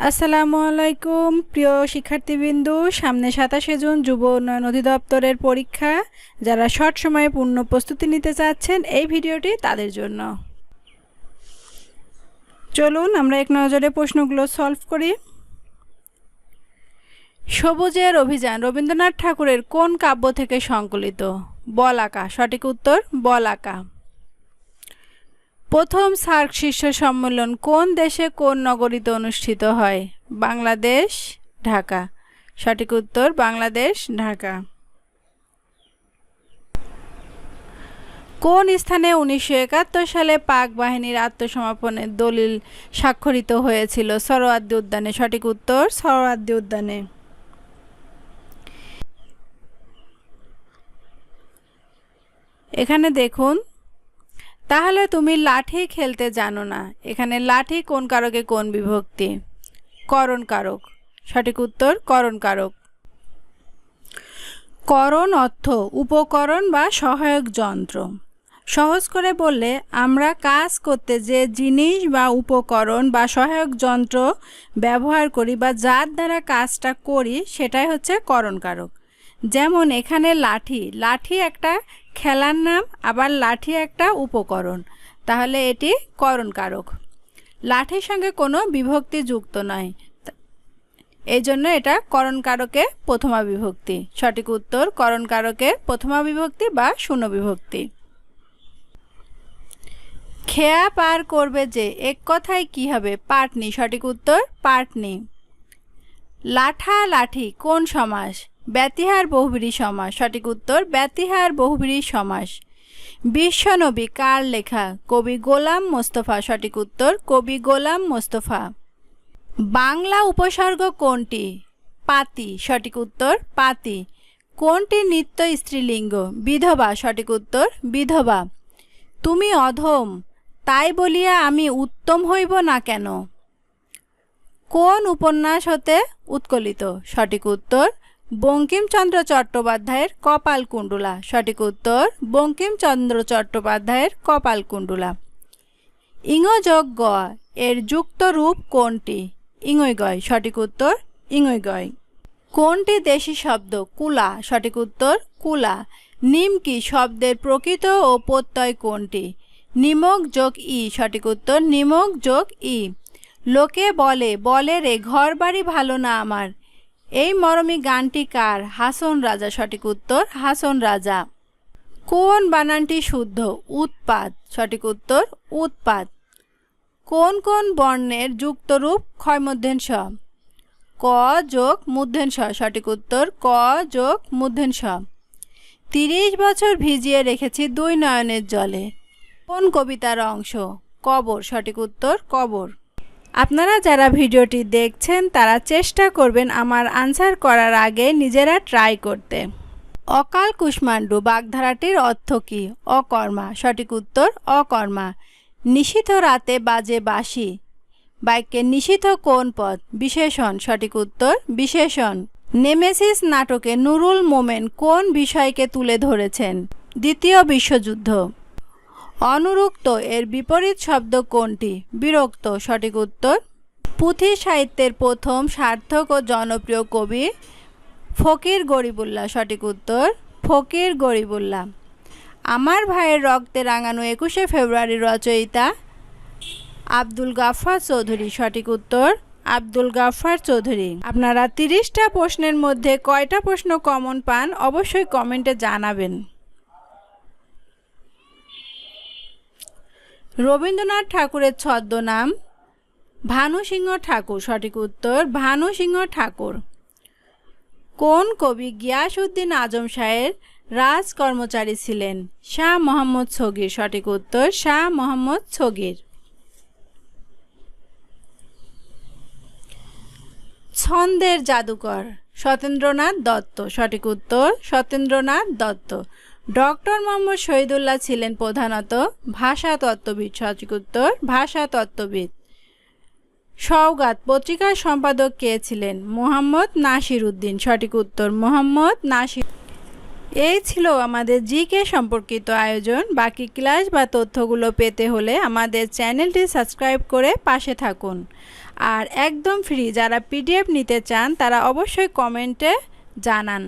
আসসালামু আলাইকুম প্রিয় শিক্ষার্থীবৃন্দু, সামনে 27শে জুন যুব উন্নয়ন অধিদপ্তরের পরীক্ষা। যারা শর্ট সময়ে পূর্ণ প্রস্তুতি নিতে চাচ্ছেন, এই ভিডিওটি তাদের জন্য। চলুন আমরা এক নজরে প্রশ্নগুলো সলভ করি। সবুজের অভিযান রবীন্দ্রনাথ ঠাকুরের কোন কাব্য থেকে সংকলিত? বল আঁকা। সঠিক উত্তর বল আঁকা। প্রথম সার্ক শীর্ষ সম্মেলন কোন দেশে কোন নগরীতে অনুষ্ঠিত হয়? বাংলাদেশ, ঢাকা। সঠিক উত্তর বাংলাদেশ, ঢাকা। কোন স্থানে 1971 সালে পাক বাহিনীর আত্মসমর্পণের দলিল স্বাক্ষরিত হয়েছিল? সোহরাওয়ার্দী উদ্যানে। সঠিক উত্তর সোহরাওয়ার্দী উদ্যানে। এখানে দেখুন, তাহলে তুমি লাঠি খেলতে জানো না। এখানে লাঠি কোন কারকে কোন বিভক্তি? করণ কারক। সঠিক উত্তর করণ কারক। করণ অর্থ উপকরণ বা সহায়ক যন্ত্র। সহজ করে বললে, আমরা কাজ করতে যে জিনিস বা উপকরণ বা সহায়ক যন্ত্র ব্যবহার করি বা যার দ্বারা কাজটা করি সেটাই হচ্ছে করণ কারক। যেমন এখানে লাঠি, লাঠি একটা খেলার নাম, আবার লাঠি একটা উপকরণ, তাহলে এটি করণ কারক। লাঠির সঙ্গে কোনো বিভক্তি যুক্ত নয়, এই জন্য এটা করণ কারকে প্রথমা বিভক্তি। সঠিক উত্তর করণ কারকে প্রথমা বিভক্তি বা শূন্য বিভক্তি। খেয়া পার করবে যে, এক কথায় কি হবে? পাটনি। সঠিক উত্তর পাটনি। লাঠা লাঠি কোন সমাস? ব্যতিহার বহুব্রীহি সমাস। সঠিক উত্তর ব্যতিহার বহুব্রীহি সমাস। বিশ্বনবী কার লেখা? কবি গোলাম মোস্তফা। সঠিক উত্তর কবি গোলাম মোস্তফা। বাংলা উপসর্গ কোনটি? পাতি। সঠিক উত্তর পাতি। কোনটি নিত্য স্ত্রীলিঙ্গ? বিধবা। সঠিক উত্তর বিধবা। তুমি অধম, তাই বলিয়া আমি উত্তম হইব না কেন? কোন উপন্যাস হতে উৎকলিত? সঠিক উত্তর বঙ্কিমচন্দ্র চট্টোপাধ্যায়ের কপালকুণ্ডলা। সঠিক উত্তর বঙ্কিমচন্দ্র চট্টোপাধ্যায়ের কপালকুণ্ডলা। ইং যোগ গ এর যুক্ত রূপ কোনটি? ইঙৈগয়। সঠিক উত্তর ইঙৈগয়। কোনটি দেশি শব্দ? কুলা। সঠিক উত্তর কুলা। নিমকি শব্দের প্রকৃত ও প্রত্যয় কোনটি? নিমক যোগ ই। সঠিক উত্তর নিমক যোগ ই। লোকে বলে, বলে রে ঘর বাড়ি ভালো না আমার, এই মরমী গানটি কার? হাসন রাজা। সঠিক উত্তর হাসন রাজা। কোন বানানটি শুদ্ধ? উৎপাত। সঠিক উত্তর উৎপাত। কোন কোন বর্ণের যুক্ত রূপ ক্ষয়মূর্ধন্য ষ? ক যোগ মূর্ধন্য ষ। সঠিক উত্তর ক যোগ মূর্ধন্য ষ। 30 বছর ভিজিয়ে রেখেছি দুই নয়নের জলে, কোন কবিতার অংশ? কবর। সঠিক উত্তর কবর। আপনারা যারা ভিডিওটি দেখছেন তারা চেষ্টা করবেন আমার আনসার করার আগে নিজেরা ট্রাই করতে। অকাল কুষ্মাণ্ডু বাগধারাটির অর্থ কী? অকর্মা। সঠিক উত্তর অকর্মা। নিশীথ রাতে বাজে বাঁশি, বাক্যে নিশীথ কোন পদ? বিশেষণ। সঠিক উত্তর বিশেষণ। নেমেসিস নাটকে নুরুল মোমেন কোন বিষয়কে তুলে ধরেছেন? দ্বিতীয় বিশ্বযুদ্ধ। অনুরুক্ত এর বিপরীত শব্দ কোনটি? বিরক্ত। সঠিক উত্তর। পুঁথি সাহিত্যের প্রথম সার্থক ও জনপ্রিয় কবি? ফকির গরিবুল্লাহ। সঠিক উত্তর ফকির গরিবুল্লাহ। আমার ভাইয়ের রক্তে রাঙানো 21শে ফেব্রুয়ারি রচয়িতা? আব্দুল গাফফার চৌধুরী। সঠিক উত্তর আব্দুল গাফফার চৌধুরী। আপনারা 30টা প্রশ্নের মধ্যে কয়টা প্রশ্ন কমন পান অবশ্যই কমেন্টে জানাবেন। রবীন্দ্রনাথ ঠাকুরের ছদ্মনাম? ভানু সিংহ ঠাকুর। সঠিক উত্তর ভানু সিংহ ঠাকুর। কোন কবি গিয়াসউদ্দিন আজম শাহের রাজ কর্মচারী ছিলেন? শাহ মোহাম্মদ ছগির। সঠিক উত্তর শাহ মোহাম্মদ ছগির। ছন্দের জাদুকর? সত্যেন্দ্রনাথ দত্ত। সঠিক উত্তর সত্যেন্দ্রনাথ দত্ত। ডক্টর মোহাম্মদ শহীদুল্লাহ ছিলেন প্রধানত ভাষাতত্ত্ববিদ। সঠিক উত্তর ভাষাতত্ত্ববিদ। সওগাত পত্রিকার সম্পাদক কে ছিলেন? মোহাম্মদ নাসির উদ্দিন। সঠিক উত্তর মোহাম্মদ নাসির। এই ছিল আমাদের জিকে সম্পর্কিত আয়োজন। বাকি ক্লাস বা তথ্যগুলো পেতে হলে আমাদের চ্যানেলটি সাবস্ক্রাইব করে পাশে থাকুন। আর একদম ফ্রি। যারা পিডিএফ নিতে চান তারা অবশ্যই কমেন্টে জানান।